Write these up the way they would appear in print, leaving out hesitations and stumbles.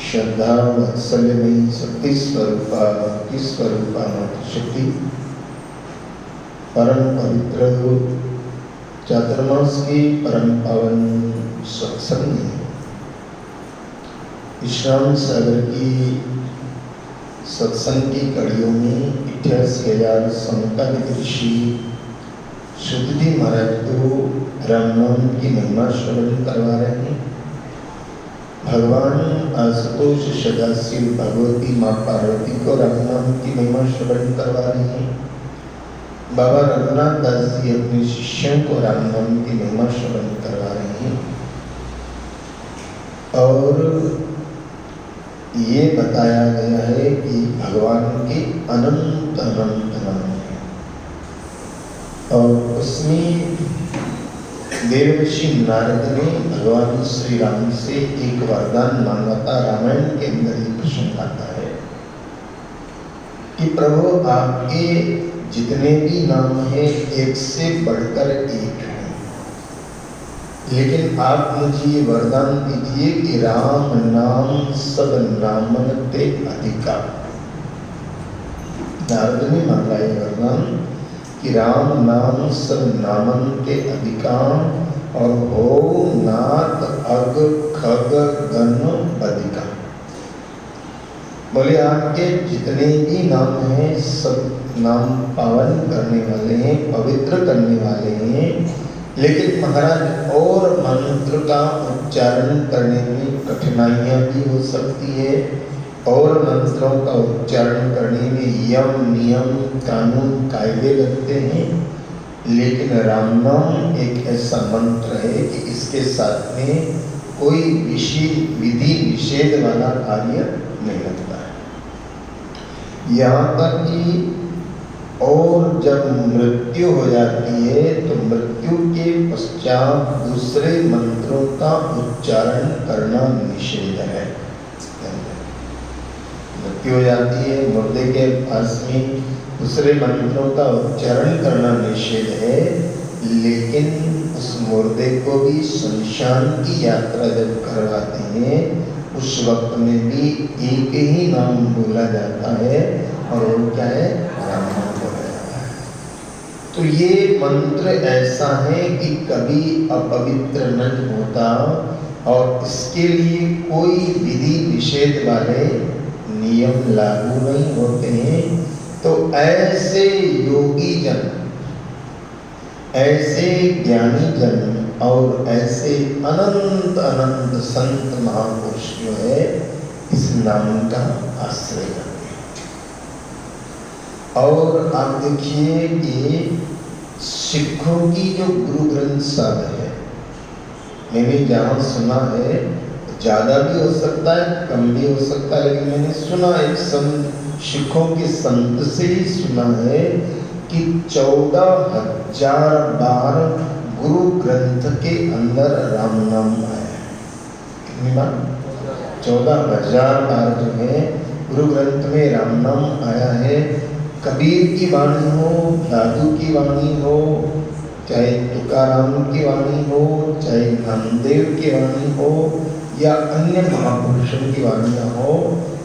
श्रद्धा वात्सल्यमयी शक्ति स्वरूपा भक्ति स्वरूपा शक्ति परम पवित्र चातुर्मास की परम पावन सत्संग में विश्राम सागर की सत्संग की कड़ियों में 88,000 समकालिक ऋषि शुद्धि महाराज को राम नाम की महिमा श्रवण करवा रहे हैं। भगवान आशुतोष सदाशिव भगवती माँ पार्वती को राम नाम की महिमा श्रवण करवा रहे हैं। बाबा रघुनाथ दास जी अपने शिष्यों को राम नाम की महिमा श्रवण करवा रहे हैं और ये बताया गया है कि भगवान के अनंत अनंत नाम है और उसमें देवर्षि नारद ने भगवान श्री राम से एक वरदान मांगा था। रामायण के अंदर एक प्रसंग आता है कि प्रभु आपके जितने भी नाम हैं एक से बढ़कर एक हैं, लेकिन आप मुझे ये वरदान दीजिए कि राम नाम सब नामन ते अधिका। नारद ने मांगा ये वरदान कि राम नाम सब नामन के अधिकाम और हो नाथ अग खग गण बदिका। बोले आपके जितने भी नाम हैं सब नाम पावन करने वाले हैं, पवित्र करने वाले हैं, लेकिन महाराज और मंत्र का उच्चारण करने में कठिनाइयां भी हो सकती है और मंत्रों का उच्चारण करने में यम नियम कानून कायदे लगते हैं, लेकिन राम नाम एक ऐसा मंत्र है कि इसके साथ में कोई विधि निषेध वाला कार्य नहीं लगता है। यहाँ तक कि और जब मृत्यु हो जाती है तो मृत्यु के पश्चात दूसरे मंत्रों का उच्चारण करना निषेध है। मृत्यु हो जाती है, मुर्दे के पास में दूसरे मंत्रों का उच्चारण करना निषेध है, लेकिन उस मुर्दे को भी शमशान की यात्रा जब करवाते हैं उस वक्त में भी एक ही नाम बोला जाता है और वो क्या है, राम नाम बोला जाता है। तो ये मंत्र ऐसा है कि कभी अपवित्र नहीं होता और इसके लिए कोई विधि निषेध वाले नियम लागू नहीं होते हैं। तो ऐसे योगी जन, ऐसे ज्ञानी जन और ऐसे अनंत अनंत संत महापुरुष जो है इस नाम का आश्रय करते हैं। और आप देखिए कि सिखों की जो गुरु ग्रंथ साहब है, मैंने जहाँ सुना है ज्यादा भी हो सकता है कम भी हो सकता है, लेकिन मैंने सुना एक सिखों के संत से ही सुना है कि 14,000 बार गुरु ग्रंथ के अंदर राम नाम आया है। कितनी बार? 14,000 बार जो है गुरु ग्रंथ में राम नाम आया है। कबीर की वाणी हो, दादू की वाणी हो, चाहे तुकाराम की वाणी हो, चाहे नामदेव की वाणी हो या अन्य महापुरुषों की वाणियाँ हो,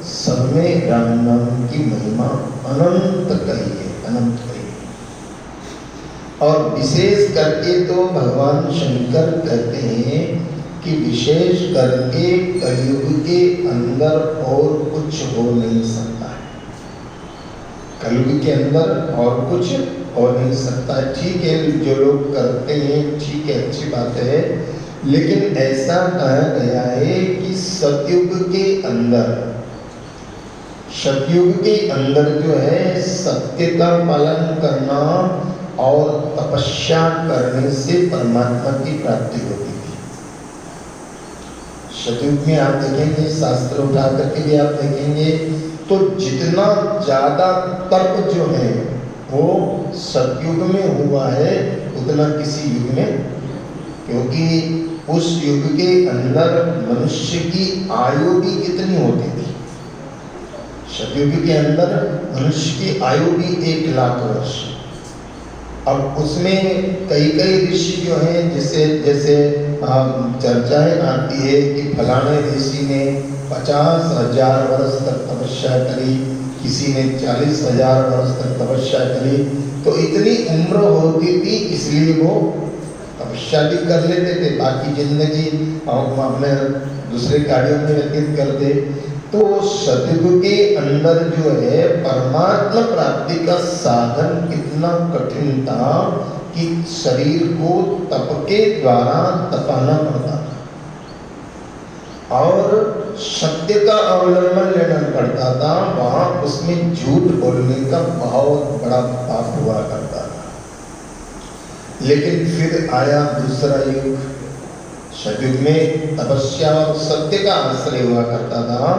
सब में राम नाम की महिमा अनंत कही है, अनंत कही है। और विशेष करके तो भगवान शंकर कहते हैं कि विशेष करके कलयुग के अंदर और कुछ हो नहीं सकता है। कलयुग के अंदर और कुछ हो नहीं सकता है। ठीक है, जो लोग करते हैं ठीक है, अच्छी बात है, लेकिन ऐसा कहा गया है कि सतयुग के अंदर जो है सत्य का पालन करना और तपस्या करने से परमात्मा की प्राप्ति होती थी। सतयुग में आप देखेंगे, शास्त्र उठा करके भी आप देखेंगे तो जितना ज्यादा तप जो है वो सतयुग में हुआ है उतना किसी युग में, क्योंकि उस युग के अंदर मनुष्य की आयु भी कितनी होती थी। सतयुग के अंदर मनुष्य की आयु भी 1,00,000 वर्ष। अब उसमें कई ऋषि जो हैं, जैसे चर्चाएं आती है कि फलाने ऋषि ने 50,000 वर्ष तक तपस्या करी, किसी ने 40,000 वर्ष तक तपस्या करी। तो इतनी उम्र होती थी इसलिए वो तपस्या भी कर लेते थे, बाकी जिंदगी हम अपने दूसरे कार्यों में व्यतीत करते। तो सतयुग के अंदर जो है परमात्मा प्राप्ति का साधन कितना कठिन था कि शरीर को तप के द्वारा तपाना पड़ता था और सत्य का अवलंबन लेना पड़ता था। वहां उसमें झूठ बोलने का बहुत बड़ा पाप हुआ करता था। लेकिन फिर आया दूसरा युग, सतयुग में तपस्या और सत्य का आश्रय हुआ करता था।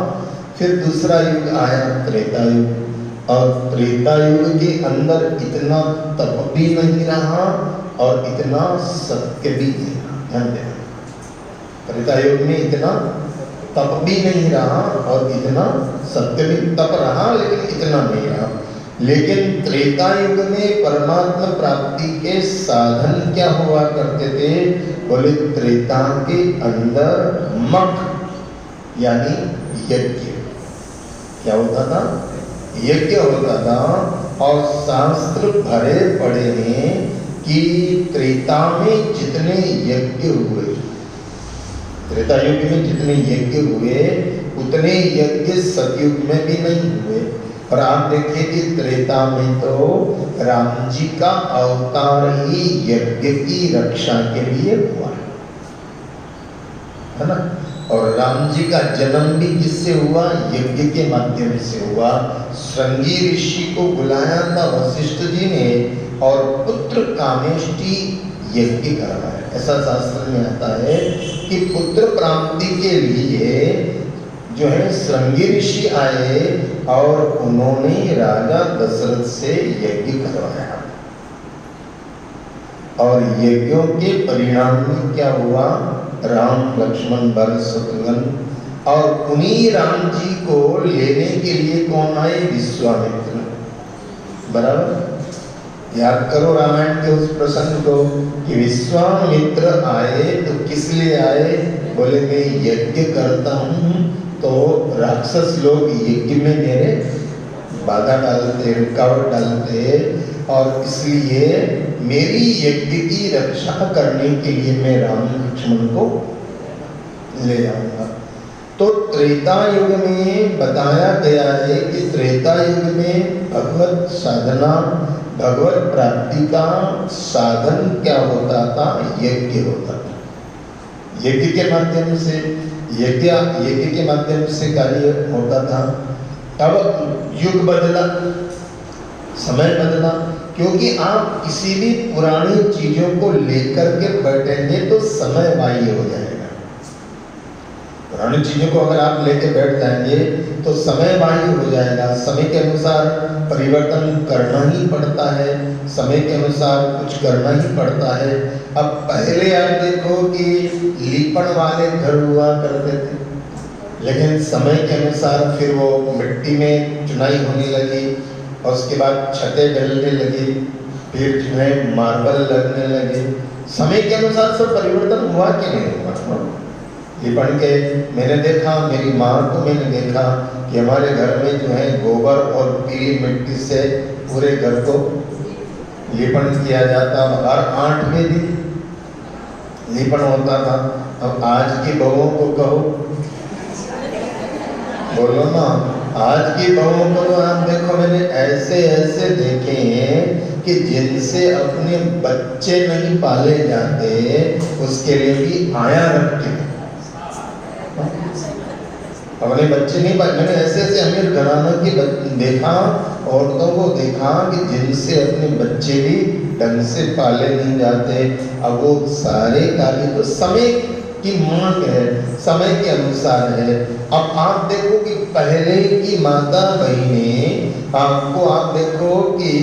फिर दूसरा युग आया त्रेता युग, और त्रेता युग के अंदर इतना तप भी नहीं रहा और इतना सत्य भी नहीं रहा। ध्यान देना, त्रेता युग में इतना तप भी नहीं रहा और इतना सत्य भी, तप रहा लेकिन इतना नहीं रहा। लेकिन त्रेता युग में परमात्मा प्राप्ति के साधन क्या हुआ करते थे? बोले त्रेता के अंदर मठ यानी यज्ञ क्या होता था? यज्ञ होता था। और शास्त्र भरे पड़े हैं कि त्रेता में जितने यज्ञ हुए, त्रेता युग में जितने यज्ञ हुए उतने यज्ञ सतयुग में भी नहीं हुए। और आप देखिए कि त्रेता में तो राम जी का अवतार ही यज्ञ की रक्षा के लिए हुआ है ना। और राम जी का जन्म भी किससे हुआ? यज्ञ के माध्यम से हुआ। श्रृंगी ऋषि को बुलाया था वशिष्ठ जी ने और पुत्र कामेष्टि यज्ञ करवाया। ऐसा शास्त्र में आता है कि पुत्र प्राप्ति के लिए जो है श्रृंगी ऋषि आए और उन्होंने राजा दशरथ से यज्ञ करवाया। और यज्ञों के परिणाम में क्या हुआ? राम लक्ष्मण भरत शत्रुघ्न। और उन्हीं राम जी को लेने के लिए कौन आए? विश्वामित्र। बराबर याद करो रामायण के उस प्रसंग को कि विश्वामित्र आए तो किस लिए आए? बोले मैं यज्ञ करता हूँ तो राक्षस लोग यज्ञ में मेरे बाधा डालते, रुकावट डालते, और इसलिए मेरी यज्ञ की रक्षा करने के लिए मैं राम लक्ष्मण को ले जाऊंगा। तो त्रेता युग में बताया गया है कि त्रेता युग में भगवत साधना, भगवत प्राप्ति का साधन क्या होता था? यज्ञ होता था। यज्ञ के माध्यम से यज्ञ के माध्यम से कार्य होता था। अब युग बदला, समय बदला, क्योंकि आप किसी भी पुरानी चीजों को लेकर के बैठेंगे तो समय वाह्य हो जाएगा। पुरानी चीजों को अगर आप लेके बैठ जाएंगे तो समय वाह्य हो जाएगा। समय के अनुसार परिवर्तन करना ही पड़ता है, समय के अनुसार कुछ करना ही पड़ता है। अब पहले आप देखो कि लीपण वाले घर हुआ करते थे, लेकिन समय के अनुसार फिर वो मिट्टी में चुनाई होने लगी और उसके बाद छतें डलने लगी, फिर जो है मार्बल लगने लगे। समय के अनुसार सब परिवर्तन हुआ कि नहीं हुआ? लिपण के मैंने देखा, मेरी माँ को मैंने देखा कि हमारे घर में जो है गोबर और पीली मिट्टी से पूरे घर को लिपण किया जाता। हर 8वें दिन लिपण होता था। अब आज की बहुओं को कहो, बोलो ना, आज की बहुओं को तो आप देखो, मैंने ऐसे ऐसे देखे हैं कि जिनसे अपने बच्चे नहीं पाले जाते उसके लिए भी आया रखते हैं। अपने बच्चे नहीं पाले, मैंने ऐसे ऐसे अमीर घरानों की देखा, औरतों को देखा कि जिनसे अपने बच्चे भी ढंग से पाले नहीं जाते। अब वो सारे कार्य तो समय की मांग है, समय के अनुसार है। अब आप देखो कि पहले की माता बहनें आपको, आप देखो कि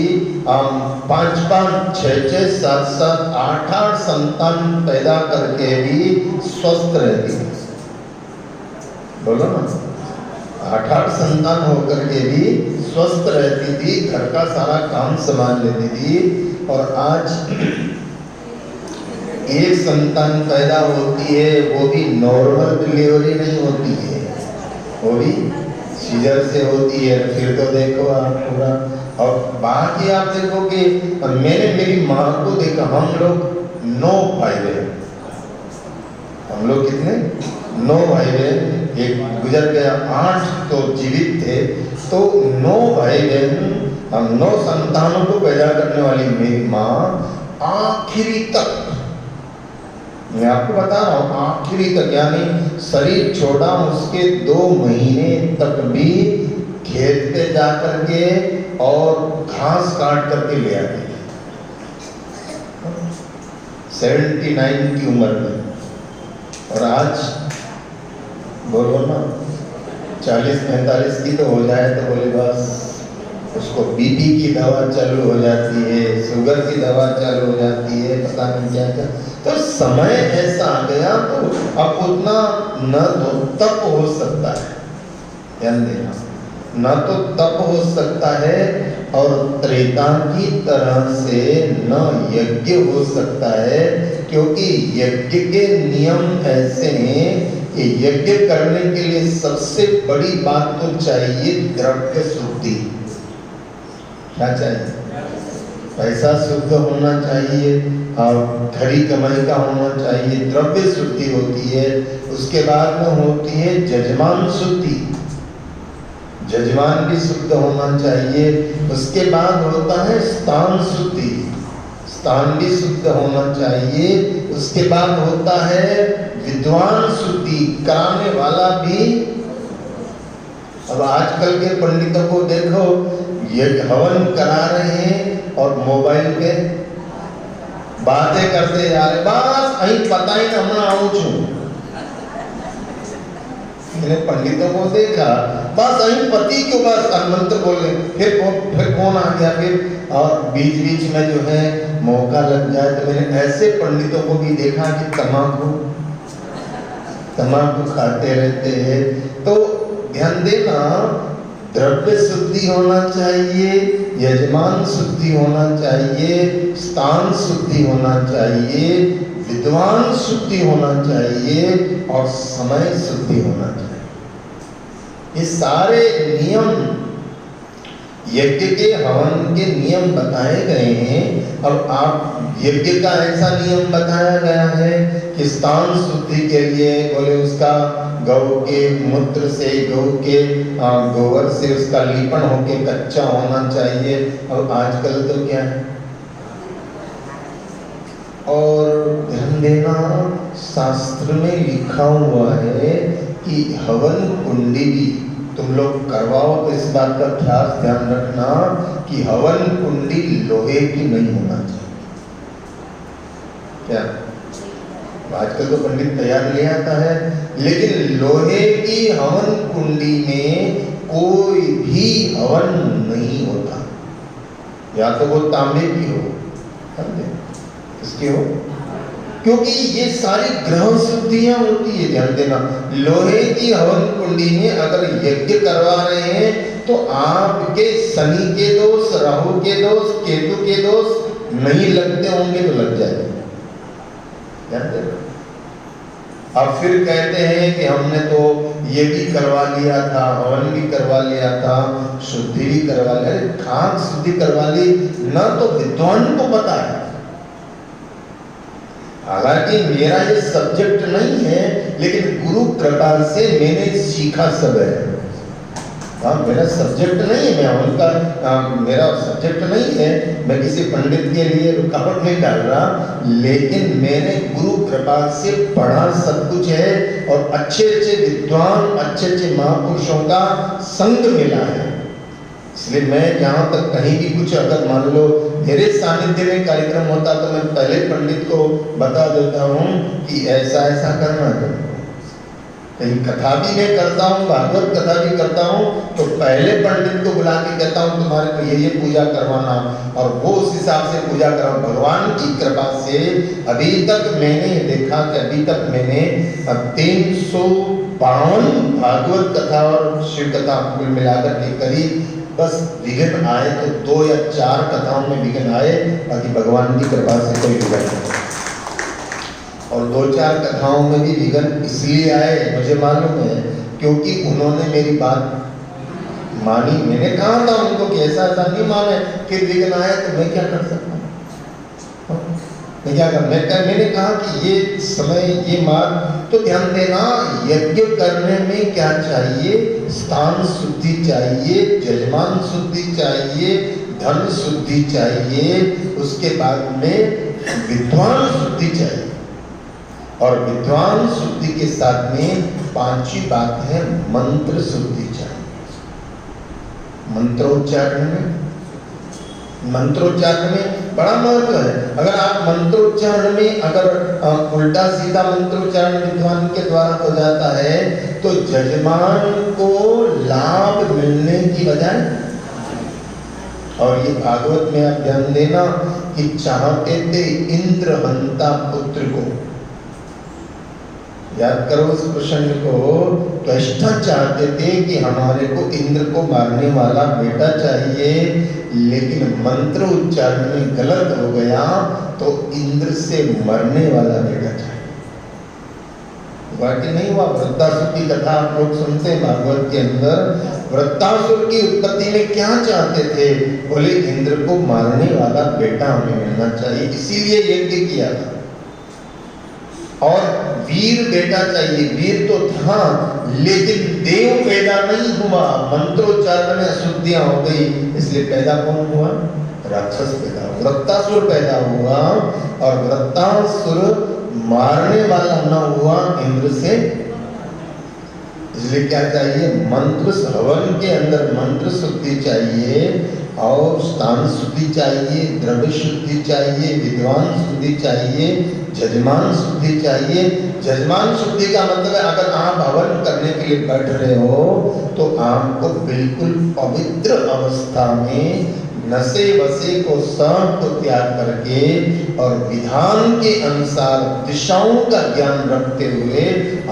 5-5, 6-6, 7-7, 8-8 संतान पैदा करके भी स्वस्थ रहती है। बोलो ना, 8-8 संतान होकर के भी स्वस्थ रहती थी, घर का सारा काम संभाल लेती थी। और आज एक संतान पैदा होती है, वो भी नॉर्मल डिलीवरी नहीं होती है, वो भी सीजर से होती है। फिर तो देखो आप पूरा, और बाकी आप देखो कि मैंने मेरी माँ को देखा, हम लोग 9 भाई बहन, हम लोग कितने 9 भाई बहन, एक गुजर गया, 8 तो जीवित थे, तो 9 भाई बहन, हम 9 संतानों को पैदा करने वाली मेरी माँ आखिरी तक, मैं आपको बता रहा हूँ, आखिरी तक, यानी शरीर छोड़ा उसके 2 महीने तक भी खेत पे जा करके और घास काट करके ले आती है 79 की उम्र में। और आज बोलो ना 40-45 की तो हो जाए तो बोले बस उसको बीपी की दवा चालू हो जाती है, शुगर की दवा चालू हो जाती है, पता नहीं क्या क्या। तो समय ऐसा आ गया, तो अब उतना न तो तप हो सकता है, ध्यान देना, न तो तप हो सकता है, और त्रेता की तरह से न यज्ञ हो सकता है, क्योंकि यज्ञ के नियम ऐसे हैं कि यज्ञ करने के लिए सबसे बड़ी बात तो चाहिए द्रव्य शुद्धि। क्या चाहिए? पैसा शुद्ध होना चाहिए और खरी कमाई का होना चाहिए, द्रव्य शुद्धि होती है। उसके बाद में होती है जजमान शुद्धि, जजमान भी शुद्ध होना चाहिए। उसके बाद होता है स्थान शुद्धि, स्थान भी शुद्ध होना चाहिए। उसके बाद होता है विद्वान शुद्धि, कराने वाला भी। अब आजकल के पंडितों को देखो, ये हवन करा रहे हैं और मोबाइल पे बातें करते जा रहे, बस अही पता ही ना हमने आऊँ छू। मैंने पंडितों को देखा, बस अही पति के बस मंत्र बोले, फिर कौन आ गया, फिर और बीच बीच में जो है मौका लग जाए। तो मैंने ऐसे पंडितों को भी देखा कि तम्बाकू खाते रहते हैं। तो ध्यान देना, द्रव्य शुद्धि होना चाहिए, यजमान शुद्धि होना चाहिए, स्थान शुद्धि होना चाहिए, विद्वान शुद्धि होना चाहिए और समय शुद्धि होना चाहिए। ये सारे नियम यज्ञ के हवन के नियम बताए गए हैं। और आप यज्ञ का ऐसा नियम बताया गया है कि स्थान शुद्धि के लिए बोले उसका गौ के मूत्र से, गौ के गोबर से उसका लीपन होके कच्चा होना चाहिए। और आजकल तो क्या है, और ध्यान देना, शास्त्र में लिखा हुआ है कि हवन कुंडी भी तुम लोग करवाओ तो इस बात का खास ध्यान रखना कि हवन कुंडी लोहे की नहीं होना चाहिए। क्या आजकल तो पंडित तैयार ले आता है, लेकिन लोहे की हवन कुंडी में कोई भी हवन नहीं होता। या तो वो तांबे की हो, किसकी हो, क्योंकि ये सारी ग्रह शुद्धियां होती है। ध्यान देना, लोहे की हवन कुंडी में अगर यज्ञ करवा रहे हैं तो आपके शनि के दोष, राहु के दोष, केतु के दोष नहीं लगते होंगे तो लग जाएंगे। ध्यान देना। अब फिर कहते हैं कि हमने तो ये भी करवा लिया था, हवन भी करवा लिया था, शुद्धि भी करवा लिया। खाक शुद्धि करवा ली ना, तो विद्वान को पता है। हालांकि मेरा ये सब्जेक्ट नहीं है, लेकिन गुरु कृपा से मैंने सीखा सब है। हाँ, मेरा सब्जेक्ट नहीं है, मैं उनका मेरा सब्जेक्ट नहीं है, मैं किसी पंडित के लिए रुकावट नहीं डाल रहा, लेकिन मैंने गुरु कृपा से पढ़ा सब कुछ है। और अच्छे अच्छे विद्वान, अच्छे अच्छे महापुरुषों का संग मिला है। इसलिए मैं जहाँ तक कहीं भी कुछ अगर मान लो मेरे सानिध्य में कार्यक्रम होता तो मैं पहले पंडित को बता देता हूँ कि ऐसा ऐसा करना है। कहीं कथा भी मैं करता हूँ, भागवत कथा भी करता हूँ, तो पहले पंडित को बुला के कहता हूँ तुम्हारे को ये पूजा करवाना, और वो उस हिसाब से पूजा करवाना। भगवान की कृपा से अभी तक मैंने देखा कि अभी तक मैंने 352 भागवत कथा और शिव कथा कुल मिलाकर के करीब, बस विघ्न आए तो 2 या 4 कथाओं में विघ्न आए, बाकी भगवान की कृपा से कोई विघ्न नहीं। और 2-4 कथाओं में भी विघ्न इसलिए आए, मुझे मालूम है क्योंकि उन्होंने मेरी बात मानी। मैंने कहा था उनको कि ऐसा ऐसा नहीं माने, फिर विघ्न आए तो मैं क्या कर सकता हूँ? मैं क्या कर, मैंने कहा कि ये समय, ये मार्ग, तो ध्यान देना, यज्ञ करने में क्या चाहिए? स्थान शुद्धि चाहिए, यजमान शुद्धि चाहिए, धन शुद्धि चाहिए, उसके बाद में विद्वान शुद्धि चाहिए। और विद्वान शुद्धि के साथ में पांचवी बात है मंत्र शुद्धि चाहिए। मंत्रोच्चारण में बड़ा महत्व है। अगर आप मंत्रोच्चारण में अगर उल्टा सीधा मंत्रोच्चारण विद्वान के द्वारा हो जाता है तो यजमान को लाभ मिलने की बजाय, और ये भागवत में आप ध्यान देना कि चाहते थे इंद्रहंता पुत्र को, याद करो उस प्रसंग को, त्वष्टा चाहते थे कि हमारे को इंद्र को मारने वाला बेटा चाहिए, लेकिन मंत्र उच्चारण में गलत हो गया तो इंद्र से मरने वाला बेटा चाहिए। वाक्य नहीं हुआ? वृत्तासुर की कथा आप लोग सुनते हैं भागवत के अंदर। वृत्तासुर की उत्पत्ति में क्या चाहते थे? बोले इंद्र को मारने वाला बेटा हमें मिलना चाहिए, इसीलिए यज्ञ किया था। और वीर बेटा चाहिए, वीर तो था लेकिन देव पैदा नहीं हुआ, मंत्रोच्चारण में अशुद्धियां हो गई, इसलिए पैदा कौन हुआ? राक्षस पैदा हुआ, वृत्तासुर पैदा हुआ। और वृत्तासुर मारने वाला न हुआ इंद्र से, इसलिए क्या चाहिए? मंत्र हवन के अंदर मंत्र शुद्धि चाहिए, और स्थान शुद्धि चाहिए, द्रव्य शुद्धि चाहिए, विद्वान शुद्धि चाहिए, यजमान शुद्धि चाहिए। यजमान शुद्धि का मतलब है अगर आप हवन करने के लिए बैठ रहे हो तो आपको बिल्कुल पवित्र अवस्था में नशे वशे को सब को त्याग करके और विधान के अनुसार दिशाओं का ज्ञान रखते हुए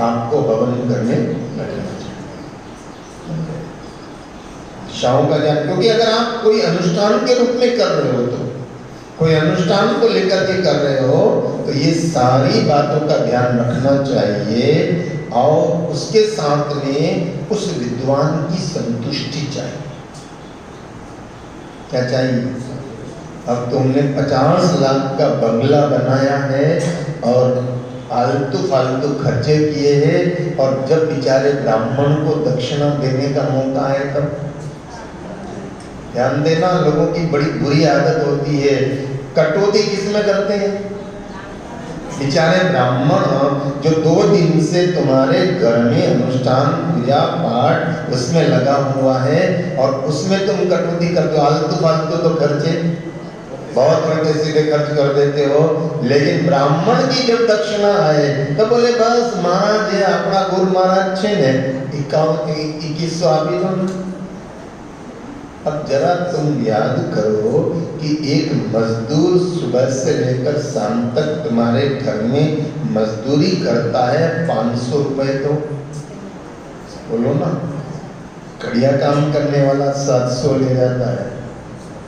आपको हवन करने बैठना चाहिए। दिशाओं का ज्ञान, क्योंकि अगर आप कोई अनुष्ठान के रूप में कर रहे हो, तो कोई अनुष्ठान को लेकर के कर रहे हो तो ये सारी बातों का ध्यान रखना चाहिए, और उसके साथ में उस विद्वान की संतुष्टि चाहिए। क्या चाहिए? अब तुमने 50 लाख का बंगला बनाया है और आलतू फालतू खर्चे किए हैं, और जब बेचारे ब्राह्मण को दक्षिणा देने का मौका है तब ध्यान देना, लोगों की बड़ी बुरी आदत होती है, कटौती किसमें करते हैं? बेचारे ब्राह्मण जो 2 दिन से तुम्हारे घर में अनुष्ठान पूजा पाठ उसमें लगा हुआ है और उसमें तुम कटौती करते हो, आलतू फालतू तो खर्चे बहुत उल्टे सीधे खर्च कर देते हो। लेकिन ब्राह्मण की जब दक्षिणा आए तो बोले बस महाराज अपना गुरु महाराज छे ने 2100 आपी दो। अब जरा तुम याद करो कि एक मजदूर सुबह से लेकर शाम तक तुम्हारे घर में मजदूरी करता है 500 रुपए, तो बोलो ना, कड़िया काम करने वाला 700 ले जाता है,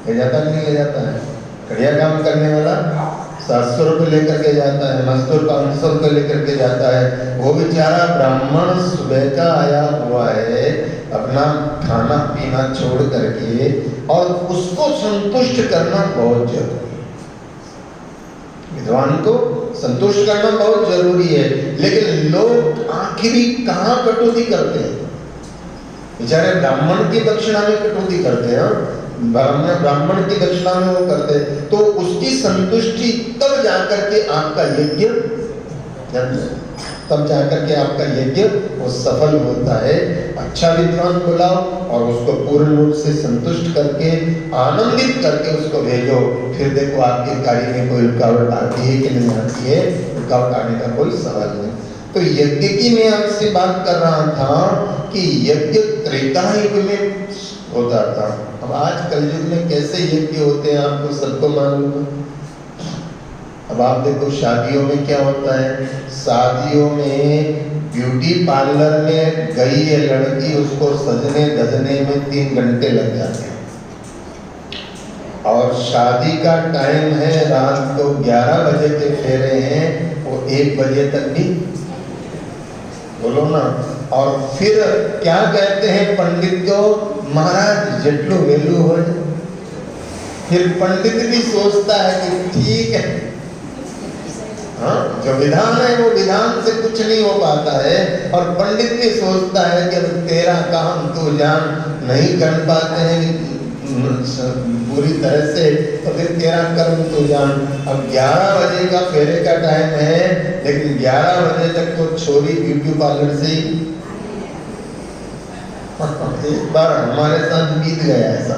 ले जाता नहीं ले जाता है? कड़िया काम करने वाला 700 रुपये लेकर के जाता है, मजदूर 500 रुपये लेकर के जाता है। वो बेचारा ब्राह्मण सुबह का आया हुआ है अपना खाना पीना छोड़ करके, और उसको संतुष्ट करना बहुत जरूरी है। विद्वान को संतुष्ट करना बहुत जरूरी है, लेकिन लोग आखिरी कहाँ कटौती करते हैं? बेचारे ब्राह्मण की दक्षिणा में कटौती करते हैं, ब्राह्मण की दक्षिणा में वो करते, तो उसकी संतुष्टि तब जाकर के आपका यज्ञ, तब जाकर के आपका यज्ञ वो सफल होता है। अच्छा विद्वान बुलाओ और उसको पूर्ण रूप से संतुष्ट करके आनंदित करके उसको भेजो, फिर देखो आपके कार्य में कोई रुकावट आती है कि नहीं आती है। रुकावट आने का कोई सवाल नहीं। तो यज्ञ की मैं आपसे बात कर रहा था कि यज्ञ त्रेता युग में होता था। अब आज कलयुग में कैसे यज्ञ होते हैं आपको सबको मालूम है। अब आप देखो शादियों में क्या होता है, शादियों में ब्यूटी पार्लर में गई है लड़की, उसको सजने धजने में 3 घंटे लग जाते हैं, और शादी का टाइम है रात को 11 बजे के फेरे हैं, वो 1 बजे तक भी, बोलो ना, और फिर क्या कहते हैं पंडित को, महाराज जेटलो वेलू हो। फिर पंडित भी सोचता है कि ठीक है, हाँ जो विधान है वो विधान से कुछ नहीं हो पाता है, और पंडित भी सोचता है कि अब तेरा काम तू जान, नहीं कर पाते हैं पूरी तरह से, तो फिर तेरा कर्म तू जान। अब 11 बजे का फेरे का टाइम है, लेकिन 11 बजे तक तो छोरी ब्यूटी पार्लर से एक बार हमारे साथ बीत गया ऐसा।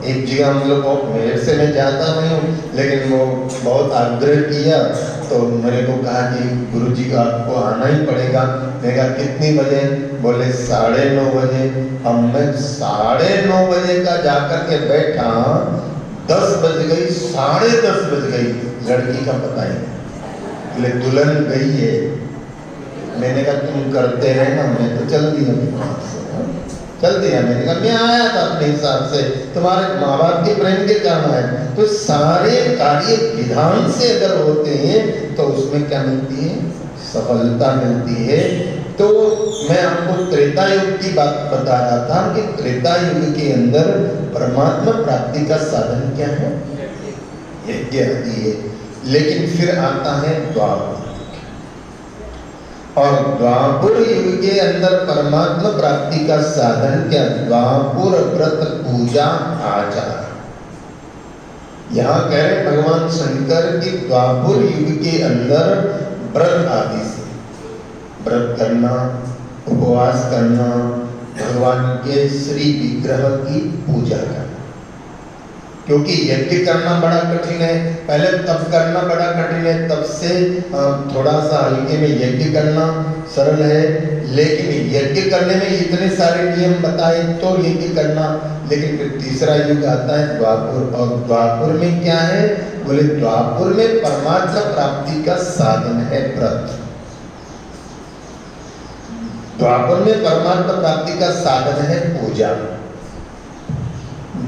एक जगह हम लोग, मेरे से मैं जाता नहीं हूँ, लेकिन वो बहुत आग्रह किया तो मेरे को कहा कि गुरुजी का आपको आना ही पड़ेगा। मैंने कहा कितनी बजे? बोले 9:30 बजे। अब मैं 9:30 बजे का जाकर के बैठा, 10 बज गई, 10:30 बज गई, लड़की का पता ही नहीं। बोले दुल्हन गई है। मैंने कहा तुम करते रहे ना, मैं तो चल दिया, चल दिया। मैंने कहा मैं आया था अपने हिसाब से, तुम्हारे माँ बाप के प्रेम के कारण आए। तो सारे कार्य विधान से अगर होते हैं तो उसमें क्या मिलती है? सफलता मिलती है। तो मैं आपको त्रेता युग की बात बता रहा था कि त्रेता युग के अंदर परमात्मा प्राप्ति का साधन क्या है? यज्ञ आदि है। लेकिन फिर आता है द्वापर, और द्वापर युग के अंदर परमात्मा प्राप्ति का साधन क्या? द्वापर व्रत पूजा आचार। यहाँ कह रहे भगवान शंकर की द्वापर युग के अंदर व्रत आदि से, व्रत करना, उपवास करना, भगवान के श्री विग्रह की पूजा करना। क्योंकि यज्ञ करना बड़ा कठिन है, पहले तप करना बड़ा कठिन है, तब से थोड़ा सा हल्के में यज्ञ करना सरल है। लेकिन यज्ञ करने में इतने सारे नियम बताए तो यज्ञ करना। लेकिन फिर तीसरा युग आता है द्वापर, और द्वापर में क्या है? बोले द्वापर में परमात्मा प्राप्ति का साधन है व्रत। द्वापर में परमात्मा प्राप्ति का साधन है पूजा,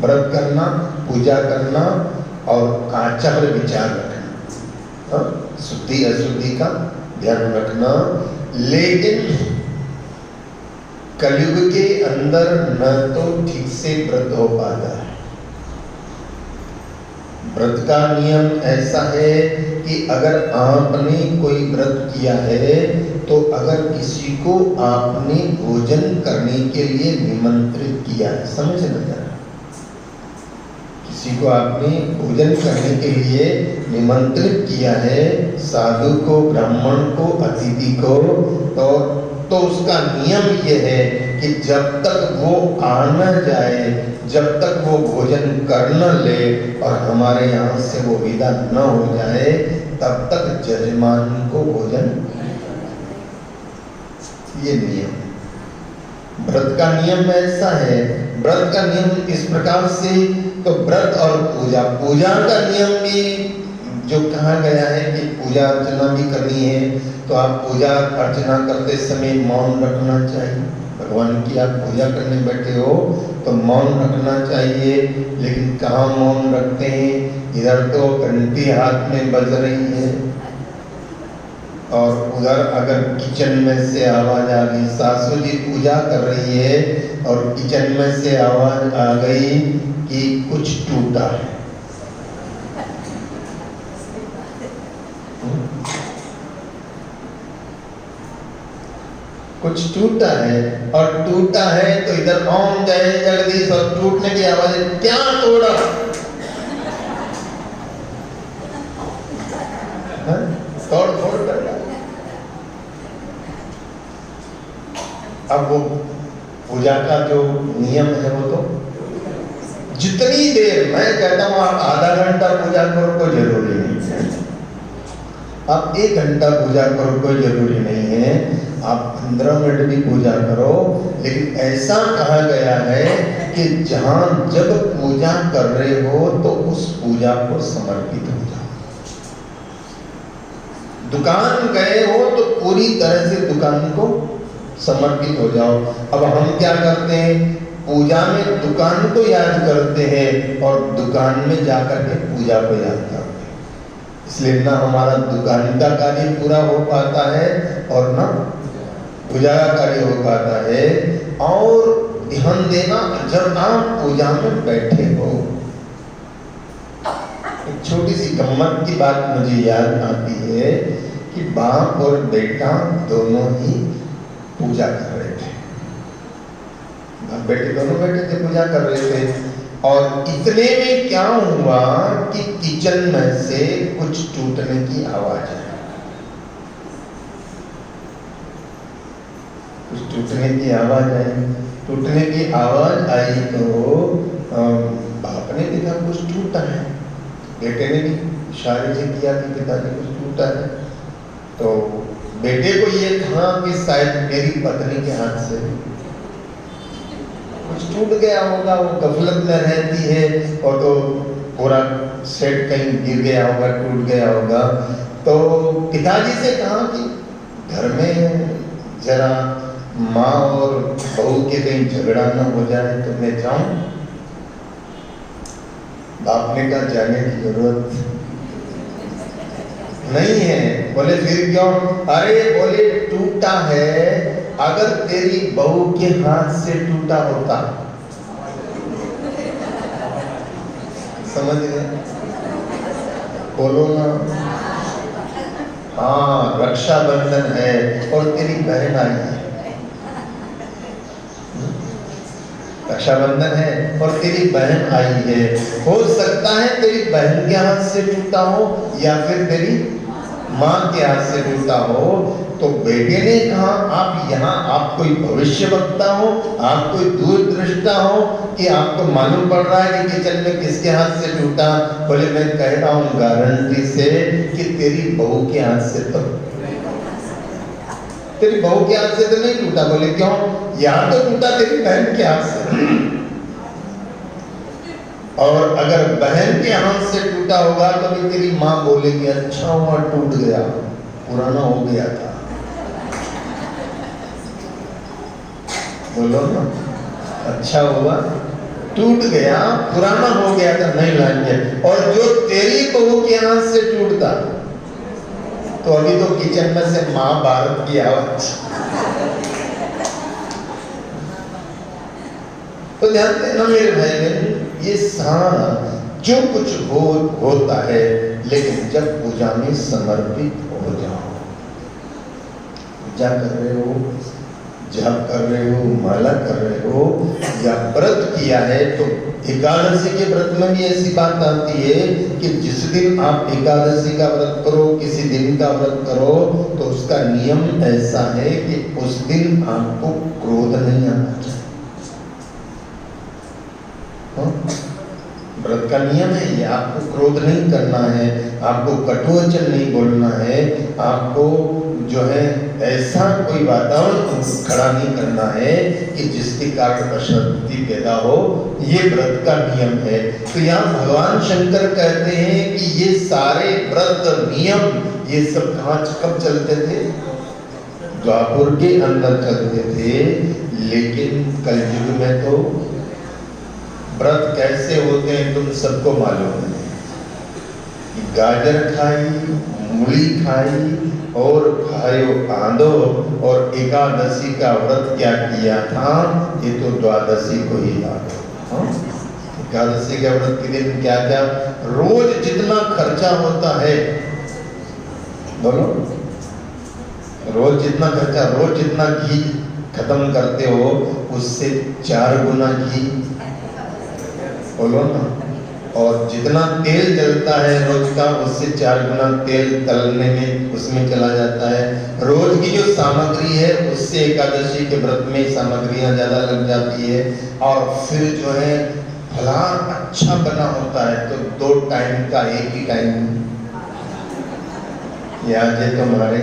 व्रत करना, पूजा करना और आचार विचार रखना, शुद्धि अशुद्धि का ध्यान रखना। लेकिन कलयुग के अंदर न तो ठीक से व्रत हो पाता है। व्रत का नियम ऐसा है कि अगर आपने कोई व्रत किया है तो अगर किसी को आपने भोजन करने के लिए निमंत्रित किया है, समझ ना, किसी को आपने भोजन करने के लिए निमंत्रित किया है, साधु को, ब्राह्मण को, अतिथि को, तो उसका नियम यह है कि जब तक वो आ न जाए, जब तक वो भोजन कर न ले और हमारे यहाँ से वो विदा न हो जाए, तब तक जजमान को भोजन, ये नियम, व्रत का नियम ऐसा है। व्रत का नियम इस प्रकार से, तो व्रत और पूजा, पूजा का नियम भी जो कहा गया है कि पूजा अर्चना भी करनी है, तो आप पूजा अर्चना करते समय मौन रखना चाहिए। भगवान की आप पूजा करने बैठे हो तो मौन रखना चाहिए। लेकिन कहाँ मौन रखते हैं? इधर तो घंटी हाथ में बज रही है और उधर अगर किचन में से आवाज आ गई, सासू जी पूजा कर रही है और किचन में से आवाज आ गई कि कुछ टूटा है, कुछ टूटा है, और टूटा है तो इधर ओम जय जगदीश और टूटने की आवाज, क्या तोड़ा? तोड़ फोड़ कर, अब वो पूजा का जो नियम है वो तो जितनी देर, मैं कहता हूँ आप आधा घंटा पूजा करो कोई जरूरी नहीं है, आप 1 घंटा पूजा करो कोई जरूरी नहीं है, आप 15 मिनट भी पूजा करो। लेकिन ऐसा कहा गया है कि जहां जब पूजा कर रहे हो तो उस पूजा को समर्पित हो जाओ। दुकान गए हो तो पूरी तरह से दुकान को समर्पित हो जाओ। अब हम क्या करते हैं? पूजा में दुकान को याद करते हैं और दुकान में जाकर के पूजा को याद करते हैं। इसलिए ना हमारा दुकान का कार्य पूरा हो पाता है और ना पूजा का कार्य हो पाता है। और ध्यान देना, जब आप पूजा में बैठे हो, एक छोटी सी गम्मत की बात मुझे याद आती है कि बाप और बेटा दोनों ही पूजा कर रहे थे। बाप बेटे दोनों बैठे थे, पूजा कर रहे थे। और इतने में क्या हुआ कि किचन में से कुछ टूटने की आवाज आई। कुछ टूटने की आवाज आई। टूटने की आवाज आई तो बाप ने देखा कुछ टूटा है। बेटे ने भी इशारे से किया कि पिताजी कुछ टूटा है। तो बेटे को ये था कि शायद मेरी पत्नी के हाथ से कुछ टूट गया होगा, वो गफलत में रहती है, और तो पूरा सेट कहीं गिर गया होगा, टूट गया होगा। तो पिताजी से कहा कि घर में जरा माँ और बहू के कहीं झगड़ा न हो जाए तो मैं जाऊं। बाप ने कहा जाने की जरूरत नहीं है। बोले फिर क्यों? अरे बोले टूटा है, अगर तेरी बहू के हाथ से टूटा होता, समझ गए? बोलो ना। हाँ, रक्षाबंधन है और तेरी बहन आई है। रक्षाबंधन है और तेरी बहन आई है। हो सकता है तेरी बहन के हाथ से टूटा हो या फिर तेरी माँ के हाथ से टूटा हो। तो बेटे ने कहा आप यहाँ, आप कोई भविष्य वक्ता हो, आप कोई दूरदृष्टा हो कि आपको मालूम पड़ रहा है कि किचन में किसके हाथ से टूटा? बोले मैं कह रहा हूँ गारंटी से कि तेरी बहू के हाथ से तो, तेरी बहू के हाथ से तो नहीं टूटा। बोले क्यों? यहाँ तो टूटा तेरी बहन के हाथ से। और अगर बहन के हाथ से टूटा होगा तो भी तेरी माँ बोलेगी अच्छा हुआ टूट गया, पुराना हो गया था। बोलो ना, अच्छा हुआ टूट गया, पुराना हो गया था, नहीं लाएंगे। और जो तेरी बहू के हाथ से टूटता तो अभी तो किचन में से महाभारत की आवाज। तो ध्यान देना मेरे भाई बहन, ये सारा जो कुछ होता है, लेकिन जब पूजा में समर्पित हो जाओ, पूजा कर रहे हो, जप कर रहे हो, माला कर रहे हो या व्रत किया है, तो एकादशी के व्रत में भी ऐसी बात आती है कि जिस दिन आप एकादशी का व्रत करो, किसी दिन का व्रत करो, तो उसका नियम ऐसा है कि उस दिन आपको क्रोध नहीं आना चाहिए। व्रत का नियम है ये, आपको क्रोध नहीं करना है, आपको कटुवचन नहीं बोलना है, आपको जो है ऐसा कोई वातावरण खड़ा नहीं करना है कि जिसके कारण अशांति पैदा हो। ये व्रत का नियम है। तो यहाँ भगवान शंकर कहते हैं कि ये सारे व्रत नियम ये सब कब चलते थे? द्वापर के अंदर चलते थे। लेकिन कलयुग में तो व्रत कैसे होते हैं तुम सबको मालूम है। गाजर खाई, मूली खाई और खायो आंदो, और एकादशी का व्रत क्या किया था ये तो द्वादशी को ही याद है। एकादशी का व्रत के दिन क्या क्या रोज जितना खर्चा होता है, बोलो, रोज जितना खर्चा, रोज जितना घी खत्म करते हो उससे 4 गुना घी, बोलो ना। और जितना तेल जलता है रोज का, उससे 4 गुना तेल तलने में उसमें चला जाता है। रोज की जो सामग्री है उससे एकादशी के व्रत में सामग्रियां ज्यादा लग जाती है। और फिर जो है फलाहार अच्छा बना होता है तो 2 टाइम का एक ही टाइम याद है तुम्हारे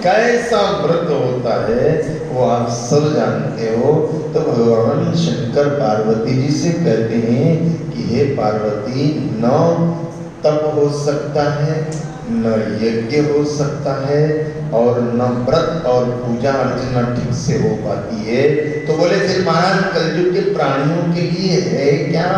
कैसा व्रत होता है वो आप सब जानते हो। तो भगवान शंकर पार्वती जी से कहते हैं कि हे पार्वती, न तप हो सकता है, न यज्ञ हो सकता है, और न व्रत और पूजा अर्चना ठीक से हो पाती है। तो बोले फिर महाराज कलयुग के प्राणियों के लिए है क्या?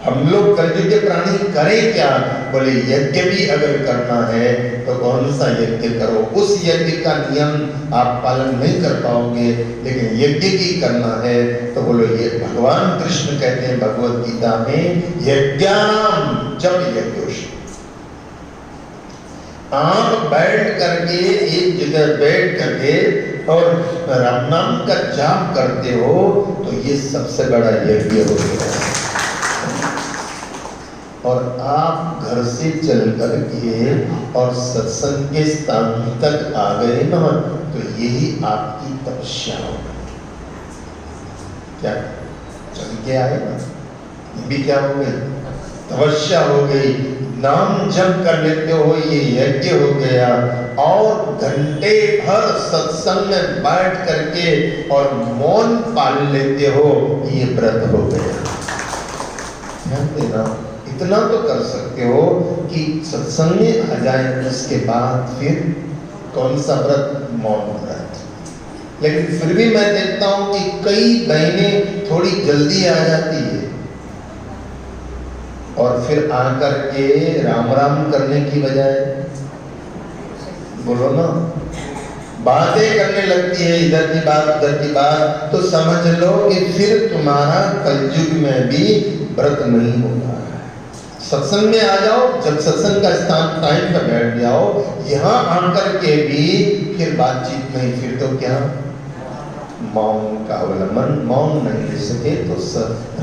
हम लोग कलयुग के प्राणी करें क्या? बोले यज्ञ भी अगर करना है तो कौन सा यज्ञ करो। उस यज्ञ का नियम आप पालन नहीं कर पाओगे, लेकिन यज्ञ की करना है तो बोलो ये भगवान कृष्ण कहते हैं भगवत गीता में, यज्ञानाम जप यज्ञोष। आप बैठ करके एक जगह बैठ करके और राम नाम का जाप करते हो तो ये सबसे बड़ा यज्ञ हो गया। और आप घर से चल करके और सत्संग के स्थान तक आ गए ना, तो यही आपकी तपस्या हो गई। क्या चल के आए ना, ये भी क्या हो गई? तपस्या हो गई। नाम जप कर लेते हो, ये यज्ञ हो गया। और घंटे भर सत्संग में बैठ करके और मौन पाल लेते हो, ये व्रत हो गया। ध्यान देना, इतना तो कर सकते हो कि सत्संग में आ जाए, उसके बाद फिर कौन सा व्रत? मौन व्रत। लेकिन फिर भी मैं देखता हूं कि कई बहनें थोड़ी जल्दी आ जाती है और फिर आकर के राम राम करने की बजाय, बोलो ना, बातें करने लगती है, इधर की बात उधर की बात। तो समझ लो कि फिर तुम्हारा कलयुग में भी व्रत नहीं होगा। सत्संग में आ जाओ, जब सत्संग का स्थान टाइम पर बैठ जाओ, यहाँ आकर के भी फिर बातचीत नहीं, फिर तो क्या? मौन का अवलंबन। मौन नहीं ले सके तो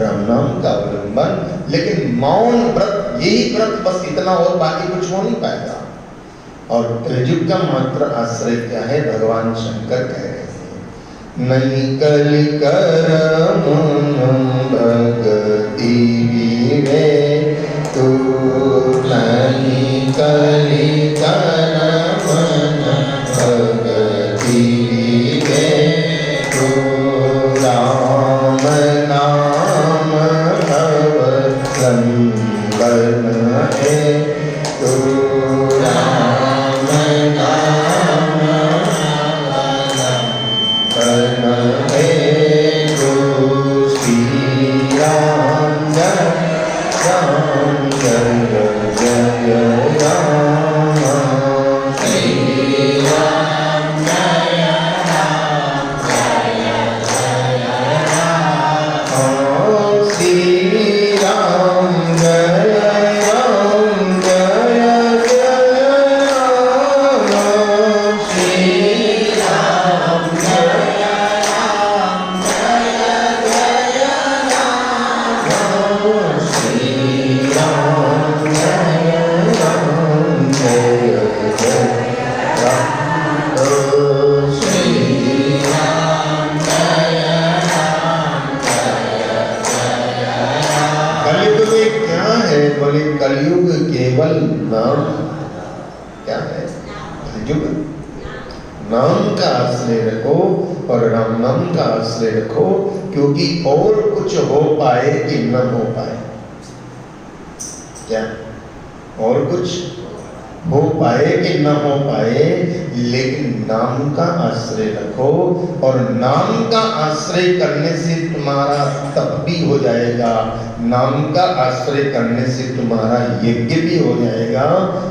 राम नाम का अवलंबन। लेकिन मौन व्रत, यही व्रत, बस इतना, और बाकी कुछ हो नहीं पाएगा। और कलयुग का मात्र आश्रय क्या है? भगवान शंकर कह रहे हैं, नहीं कलि करम भगति विवे तू, नहीं कलि करम भगति विवे तू, राम नाम अवलंबन है तू, राम नाम अवलंबन है तू, श्री राम राम जय जय राम, श्री राम जय राम जय जय राम, श्री राम जय राम जय जय राम, श्री राम जय राम जय जय राम, श्री राम जय राम जय जय राम, श्री राम जय राम जय जय राम। कलयुग में क्या है? बोले कलयुग केवल नाम। क्या है कलयुग? नाम का आश्रय रखो और राम नाम का आश्रय रखो, क्योंकि और कुछ हो पाए कि न हो पाए, क्या और कुछ हो पाए कि न हो पाए, लेकिन नाम का आश्रय रखो। और नाम का आश्रय करने से तुम्हारा तप भी हो जाएगा, नाम का आश्रय करने से तुम्हारा यज्ञ भी हो जाएगा,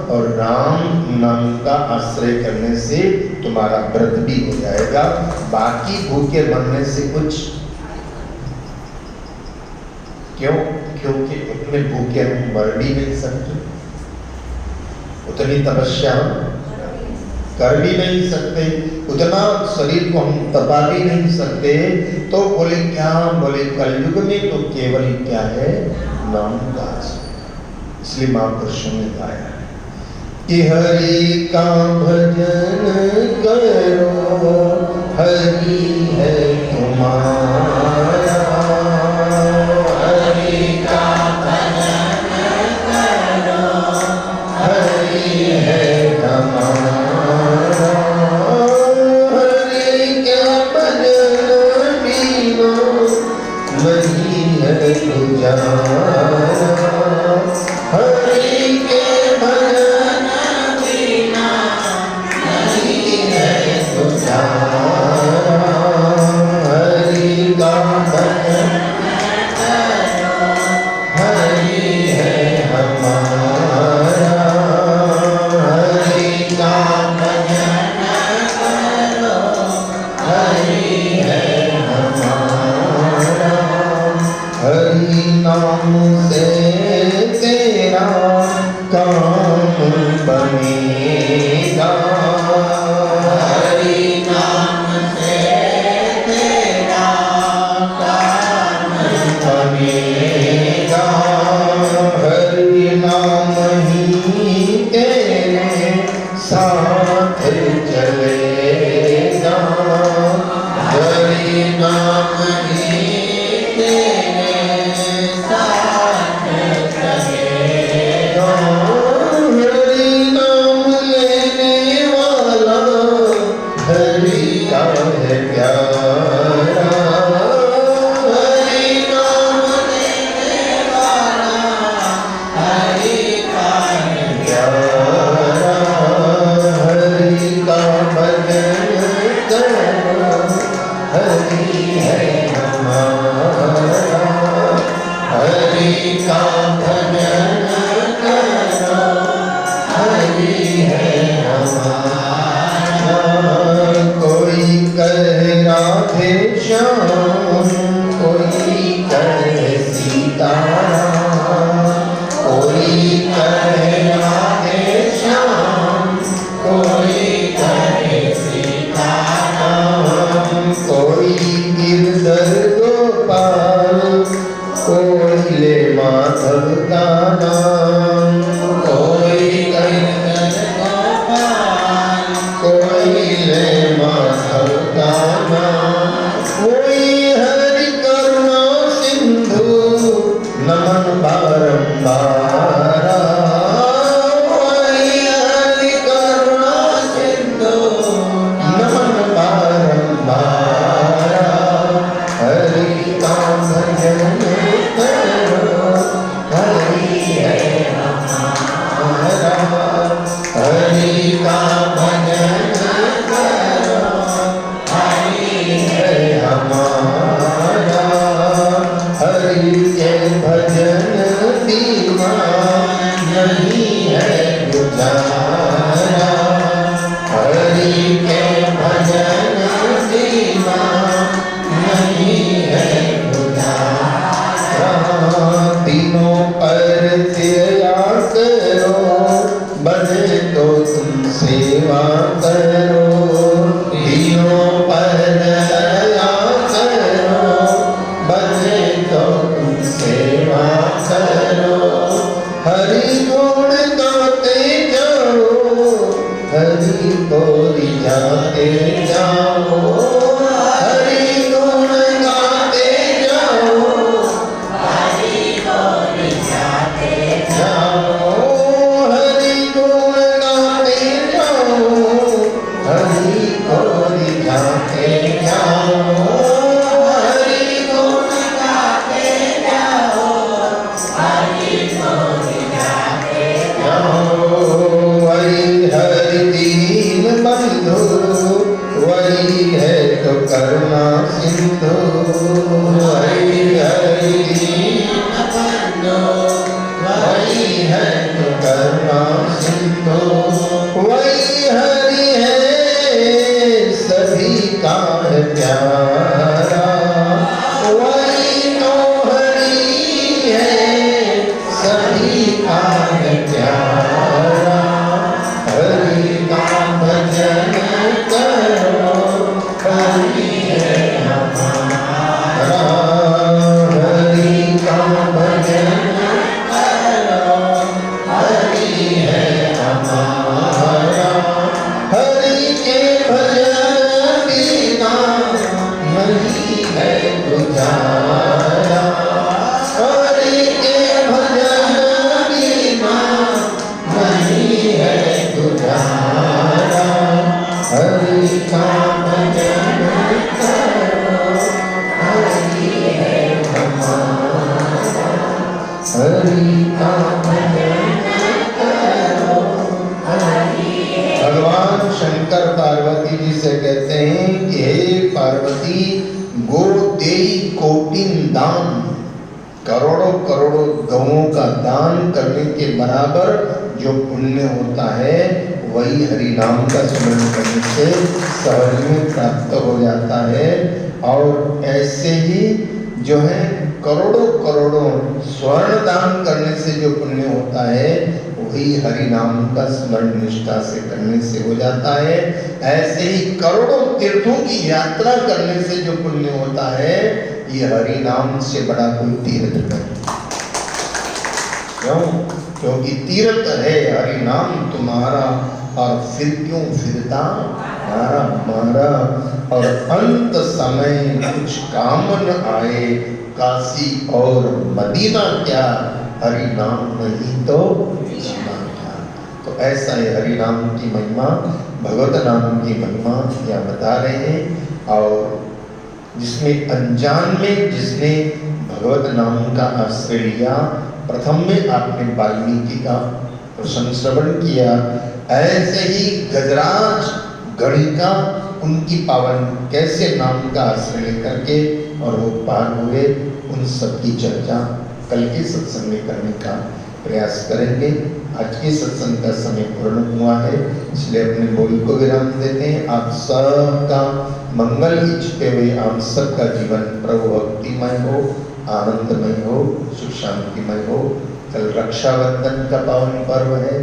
और राम नाम का आश्रय करने से तुम्हारा व्रत भी हो जाएगा। बाकी भूखे मरने से कुछ, क्यों? क्योंकि उतने भूखे हम मर भी नहीं सकते, उतनी तपस्या कर भी नहीं सकते, उतना शरीर को हम तपा भी नहीं सकते। तो बोले क्या? बोले कलयुग में तो केवल क्या है? नाम का आश्रय। इसलिए महापुरुषों ने गाया है कि हरि का भजन करो, हरि है तुम्हारा, हरि का भजन करो, हरि है हमारा, हरि का भजन बिना नहीं है गुजारा, हरि के भजन बिना नहीं है गुजारा, हरि का भजन करो, हरि नाम से तेरा काम बनेगा, हरि नाम से तेरा काम बनेगा। हरि नाम ही तेरे साथ चलेगा, हरि नाम ही तेरे साथ चलेगा। हरि नाम लेने वाला हरि का है प्यारा, हरि नाम लेने वाला हरि का है प्यारा। हरि का भजन करो, हरि है हमारा। हरि का भजन करो, हरि है हमारा। कोई कहे राधे श्याम, कोई कहे सीताराम, कोई कहे राधे श्याम, कोई कहे सीताराम। कोई गिरधर गोपाल, कोई ले माधव का नाम, कोई गिरधर गोपाल, कोई ले माधव का नाम। कोई हरि करुणा सिंधु नमन बारंबार, कोई हरि करुणा सिंधु नमन बारंबार। हरि का भजन करो, हरि है हमारा। हरि का भजन करो, हरि है हमारा। हरि के भजन बिना नहीं है गुजारा, हरि के भजन बिना नहीं है गुजारा। तीनों पर दया करो, बने तो तुम सेवा करो। तीनों पर दया करो, बने तो तुम सेवा करो। हरि गुण गाते जाओ, हरि को रिझाते जाओ। हरि गुण गाते जाओ, हरि को रिझाते जाओ। हरि गुण गाते जाओ, हरि को रिझाते जाओ। हरि गुण गाते जाओ, हरि को रिझाते जाओ। वही हरि दीन बंधु, वही है तो करुणा सिंधु। वही हरि दीन बंधु, वही है तो करुणा सिंधु। वही हरि है सभी का है प्यारा, वही तो हरि है सभी का है प्यारा। हरि का भजन करो, हरि है हमारा। हरि का भजन करो, हरि है हमारा। हरि के भजन बिना नहीं है गुजारा। हरि के भजन बिना नहीं है गुजारा। हरि का भजन करो, हरि है हमारा। हरि का भजन करो, हरि है। भगवान शंकर पार्वती जी से कहते हैं कि हे पार्वती, गो देई कोटिन दान, करोड़ों करोड़ों गौओं का दान करने के बराबर जो पुण्य होता है वही हरि नाम का स्मरण करने से सहज में प्राप्त हो जाता है। और ऐसे ही जो है करोड़ों करोड़ों स्वर्ण दान करने से जो पुण्य होता है वही हरि नाम का स्मरण निष्ठा से करने से हो जाता है। ऐसे ही करोड़ों तीर्थों की यात्रा करने से जो पुण्य होता है ये हरि नाम से बड़ा कोई तीर्थ नहीं। क्यों? क्योंकि तीर्थ है हरि नाम तुम्हारा, और फिर क्यों फिरता मारा मारा। और अंत समय कुछ काम न आए, काशी और मदीना क्या, हरि नाम नहीं तो जीना क्या। तो ऐसा है हरि नाम की महिमा, भगवत नाम की महिमा या बता रहे हैं। और जिसमें अनजान में जिसने भगवत नाम का आश्रय लिया, प्रथम में आपने वाल्मीकि का प्रसंग श्रवण किया, ऐसे ही गजराज गणिका उनकी पावन कैसे नाम का आश्रय लेकर के और वो पार हुए, उन सब की चर्चा कल के सत्संग में करने का प्रयास करेंगे। आज के सत्संग का समय पूर्ण हुआ है, इसलिए अपने बोल को विराम देते हैं। आप सबका मंगल इच्छते हुए आप सबका जीवन प्रभु भक्तिमय हो, आनंदमय हो, सुख शांतिमय हो। कल रक्षाबंधन का पावन पर्व है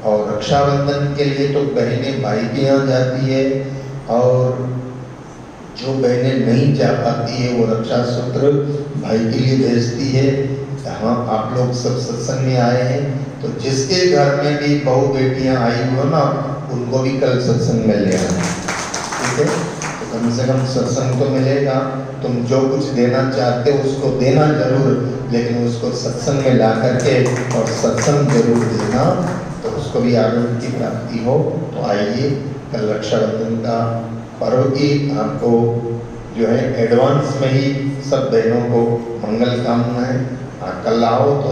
और रक्षाबंधन के लिए तो बहनें भाई के यहाँ जाती है, और जो बहनें नहीं जा पाती है वो रक्षा सूत्र भाई के लिए भेजती है। हाँ, आप लोग सब सत्संग में आए हैं तो जिसके घर में भी बहू बेटियां आई हो ना, उनको भी कल सत्संग में ले आना, ठीक है? तो कम से कम सत्संग तो मिलेगा। तुम जो कुछ देना चाहते हो उसको देना जरूर, लेकिन उसको सत्संग में ला करके और सत्संग जरूर देना, तो उसको भी आनंद की प्राप्ति हो। तो आइए कल रक्षाबंधन का पर्व की आपको जो है एडवांस में ही सब बहनों को मंगल कामनाएं। कल आओ तो